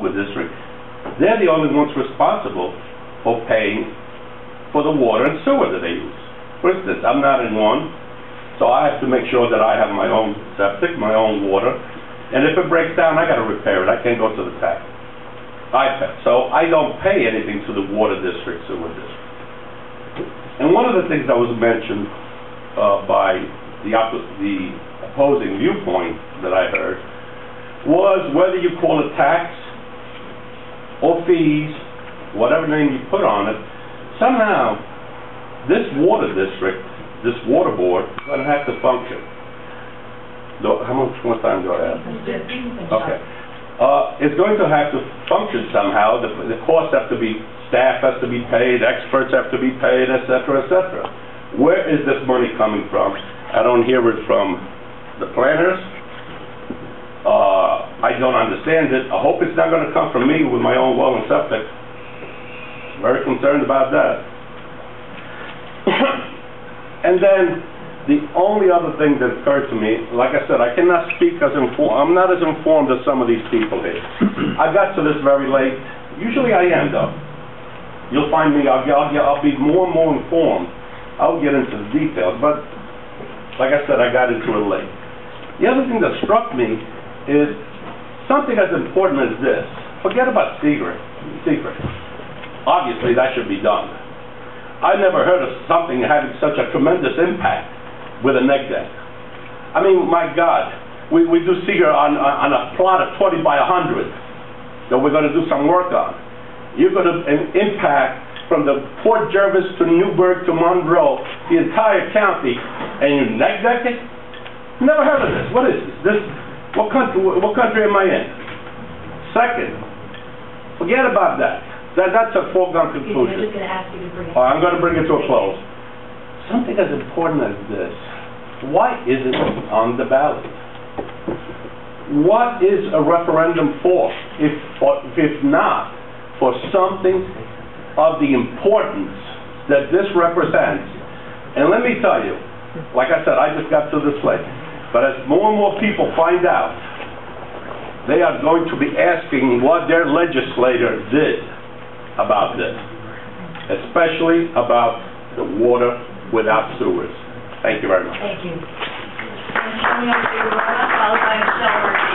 sewer district, they're the only ones responsible for paying for the water and sewer that they use. For instance, I'm not in one, so I have to make sure that I have my own septic, my own water, and if it breaks down, I got to repair it. I can't go to the tap. So I don't pay anything to the water district, sewer district. And one of the things that was mentioned by the opposing viewpoint that I heard was whether you call it tax or fees, whatever name you put on it, somehow this water district, this water board, is going to have to function. How much more time do I have? Okay. It's going to have to function somehow. The costs have to be, staff has to be paid, experts have to be paid, etc., etc. Where is this money coming from? I don't hear it from the planners. I don't understand it. I hope it's not going to come from me with my own well and septic. Very concerned about that. And then the only other thing that occurred to me, like I said, I cannot speak as informed. I'm not as informed as some of these people here. I got to this very late. Usually I am, though. You'll find me, I'll be more and more informed. I'll get into the details, but like I said, I got into it late. The other thing that struck me is something as important as this. Forget about secret. Obviously, that should be done. I never heard of something having such a tremendous impact with a neg deck. I mean, my God, we do secret on a plot of 20 by 100 that we're going to do some work on. You're going to impact from the Port Jervis to Newburgh to Monroe, the entire county, and you neg deck it? Never heard of this. What is this? What country am I in? Second, forget about that. That's a foregone conclusion. I'm just going to ask you to bring it. I'm going to bring it to a close. Something as important as this, why isn't it on the ballot? What is a referendum for, if not for something of the importance that this represents? And let me tell you, like I said, I just got to this late, but as more and more people find out, they are going to be asking what their legislator did about this, especially about the water without sewers. Thank you very much. Thank you. Antonio Figueroa, followed by Michelle Murphy.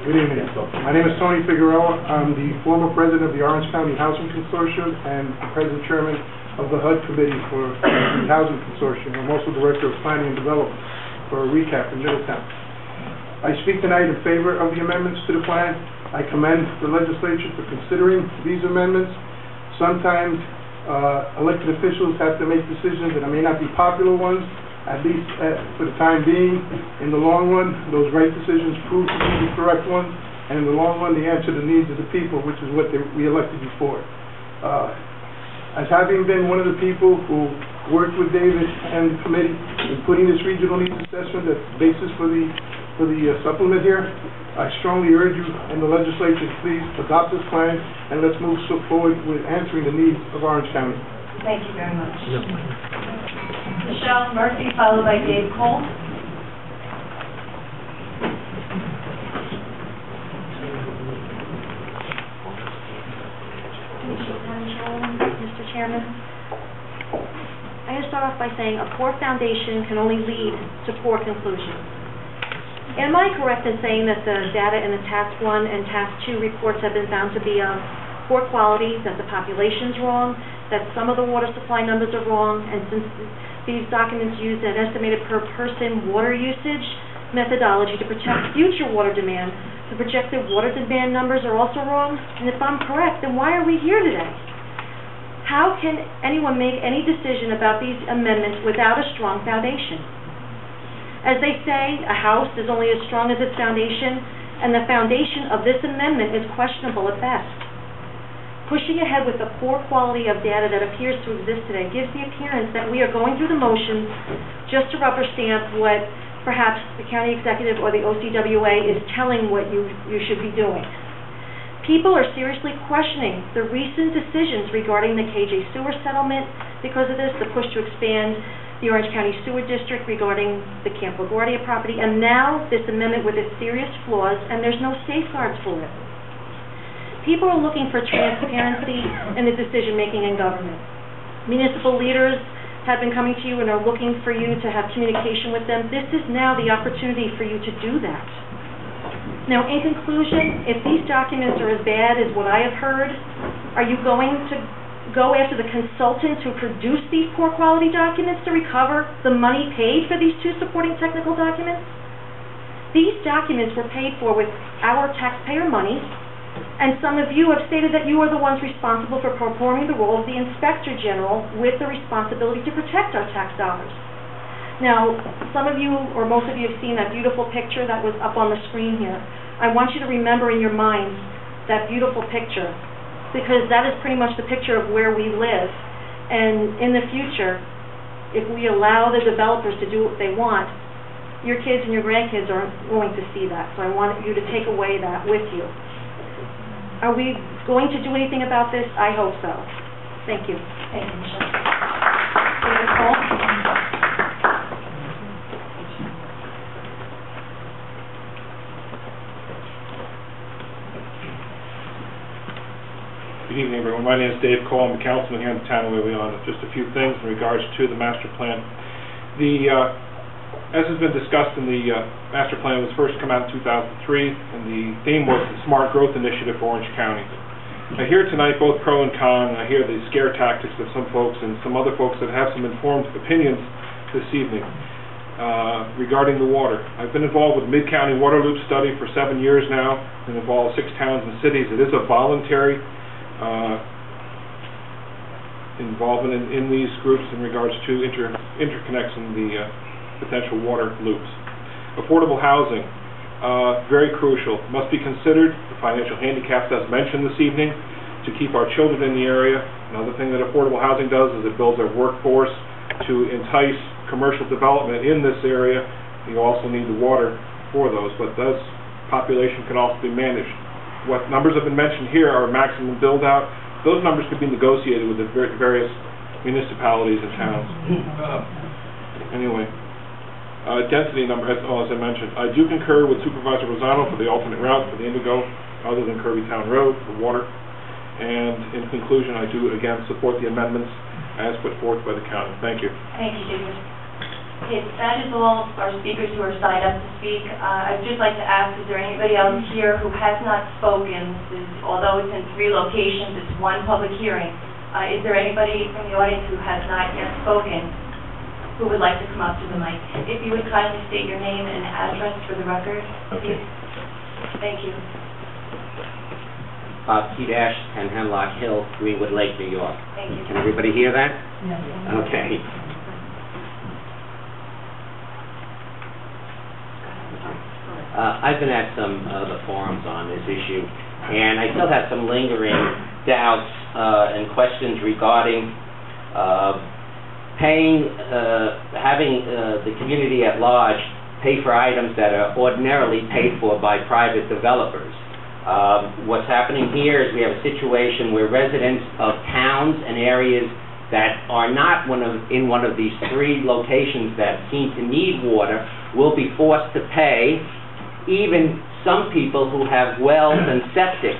Good evening. My name is Tony Figueroa. I'm the former president of the Orange County Housing Consortium and the present chairman of the HUD Committee for the Housing Consortium. I'm also director of planning and development for a recap in Middletown. I speak tonight in favor of the amendments to the plan. I commend the legislature for considering these amendments. Sometimes elected officials have to make decisions that may not be popular ones, at least for the time being. In the long run, those right decisions prove to be the correct ones, and in the long run, they answer the needs of the people, which is what we elected you for. As having been one of the people who worked with David and the committee in putting this regional needs assessment as the basis for the supplement here, I strongly urge you and the legislature, please adopt this plan and let's move forward with answering the needs of Orange County. Thank you very much. Michelle Murphy, followed by Dave Cole. Mr. Chairman, I'm going to start off by saying a poor foundation can only lead to poor conclusions. Am I correct in saying that the data in the Task 1 and Task 2 reports have been found to be of poor quality, that the population's wrong, that some of the water supply numbers are wrong, and since these documents use an estimated per person water usage methodology to project future water demand, the projected water demand numbers are also wrong? And if I'm correct, then why are we here today? How can anyone make any decision about these amendments without a strong foundation? As they say, a house is only as strong as its foundation, and the foundation of this amendment is questionable at best. Pushing ahead with the poor quality of data that appears to exist today gives the appearance that we are going through the motions just to rubber stamp what perhaps the county executive or the OCWA is telling what you should be doing. People are seriously questioning the recent decisions regarding the KJ sewer settlement because of this, the push to expand the Orange County Sewer District regarding the Camp LaGuardia property, and now this amendment with its serious flaws, and there's no safeguards for it. People are looking for transparency in the decision-making in government. Municipal leaders have been coming to you and are looking for you to have communication with them. This is now the opportunity for you to do that. Now, in conclusion, if these documents are as bad as what I have heard, are you going to go after the consultant who produced these poor quality documents to recover the money paid for these two supporting technical documents? These documents were paid for with our taxpayer money, and some of you have stated that you are the ones responsible for performing the role of the Inspector General with the responsibility to protect our tax dollars. Now, some of you, or most of you, have seen that beautiful picture that was up on the screen here. I want you to remember in your minds that beautiful picture, because that is pretty much the picture of where we live. And in the future, if we allow the developers to do what they want, your kids and your grandkids are going to see that. So I want you to take away that with you. Are we going to do anything about this? I hope so. Thank you. Thank you, Michelle. David Cole? Good evening, everyone. My name is Dave Cole. I'm a councilman here in the town of Waukegan. Just a few things in regards to the master plan. As has been discussed in the master plan, it was first come out in 2003, and the theme was the Smart Growth Initiative for Orange County. I hear tonight both pro and con, and I hear the scare tactics of some folks and some other folks that have some informed opinions this evening regarding the water. I've been involved with Mid-County Water Loop Study for 7 years now, and involved 6 towns and cities. It is a voluntary involvement in these groups in regards to interconnects in the potential water loops. Affordable housing, very crucial, must be considered. The financial handicaps, as mentioned this evening, to keep our children in the area. Another thing that affordable housing does is it builds our workforce to entice commercial development in this area. You also need the water for those, but this population can also be managed. What numbers have been mentioned here are maximum build-out. Those numbers could be negotiated with the various municipalities and towns. Anyway. Density number, as I mentioned. I do concur with Supervisor Rosano for the alternate route for the Indigo, other than Kirby Town Road, for water. And in conclusion, I do again support the amendments as put forth by the county. Thank you. Thank you, David. Okay, that is all our speakers who are signed up to speak. I'd just like to ask, is there anybody else here who has not spoken? Although it's in 3 locations, it's 1 public hearing. Is there anybody from the audience who has not yet spoken who would like to come up to the mic? If you would kindly state your name and address for the record, please. Thank you. Pete Ash, 10 Hemlock Hill, Greenwood Lake, New York. Thank you. Can everybody hear that? Yes. Okay. I've been at some of the forums on this issue, and I still have some lingering doubts and questions regarding having the community at large pay for items that are ordinarily paid for by private developers. What's happening here is we have a situation where residents of towns and areas that are not in one of these 3 locations that seem to need water will be forced to pay. Even some people who have wells and septic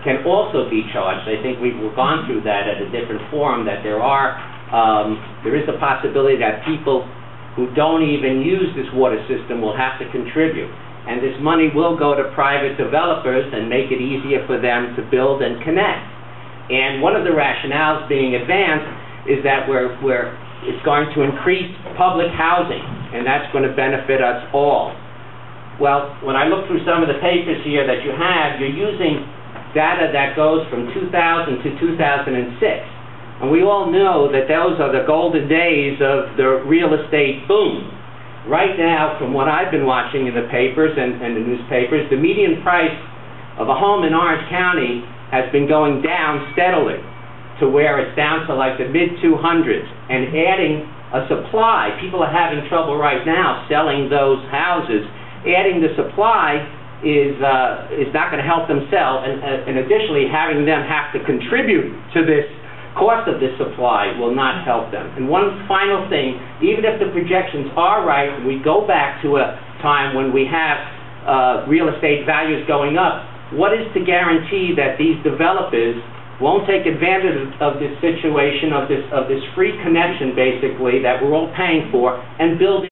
can also be charged. I think we've gone through that at a different forum, that there is a possibility that people who don't even use this water system will have to contribute. And this money will go to private developers and make it easier for them to build and connect. And one of the rationales being advanced is that it's going to increase public housing, and that's going to benefit us all. Well, when I look through some of the papers here that you have, you're using data that goes from 2000 to 2006. And we all know that those are the golden days of the real estate boom. Right now, from what I've been watching in the papers and the newspapers, the median price of a home in Orange County has been going down steadily to where it's down to like the mid-200s. And adding a supply, people are having trouble right now selling those houses. Adding the supply is not going to help them sell, and additionally having them have to contribute to this cost of this supply will not help them. And one final thing, even if the projections are right, and we go back to a time when we have real estate values going up, what is to guarantee that these developers won't take advantage of this situation, of this free connection, basically, that we're all paying for, and build